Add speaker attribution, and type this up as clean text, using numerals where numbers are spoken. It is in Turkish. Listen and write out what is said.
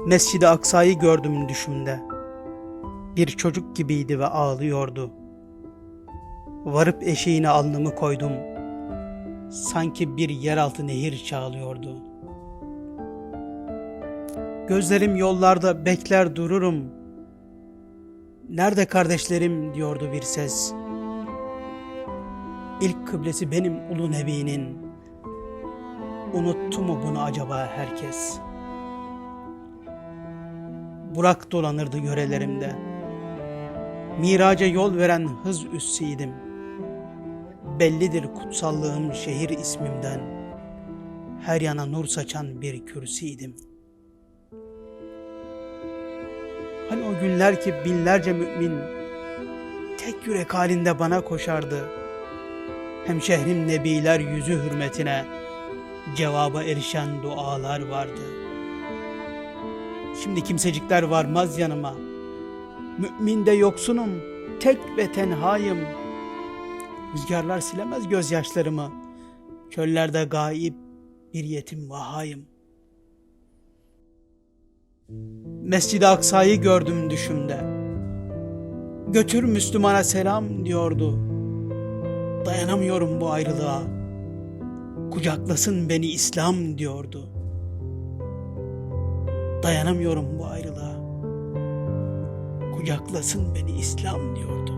Speaker 1: Mescid-i Aksa'yı gördüm düşümde. Bir çocuk gibiydi ve ağlıyordu. Varıp eşeğine alnımı koydum. Sanki bir yeraltı nehir çağlıyordu. Gözlerim yollarda bekler dururum. Nerede kardeşlerim diyordu bir ses. İlk kıblesi benim ulu nebinin. Unuttu mu bunu acaba herkes? Burak dolanırdı yörelerimde. Miraca yol veren hız üssüydim. Bellidir kutsallığım şehir ismimden. Her yana nur saçan bir kürsüydim. Hani o günler ki binlerce mümin tek yürek halinde bana koşardı. Hemşehrim nebiler yüzü hürmetine cevaba erişen dualar vardı. Şimdi kimsecikler varmaz yanıma. Müminde yoksunum, tek ve tenhayım. Rüzgarlar silemez gözyaşlarımı. Çöllerde gayip bir yetim vahayım. Mescid-i Aksa'yı gördüm düşümde. Götür Müslümana selam diyordu. Dayanamıyorum bu ayrılığa. Kucaklasın beni İslam diyordu. Dayanamıyorum bu ayrılığa. Kucaklasın beni İslam diyordu.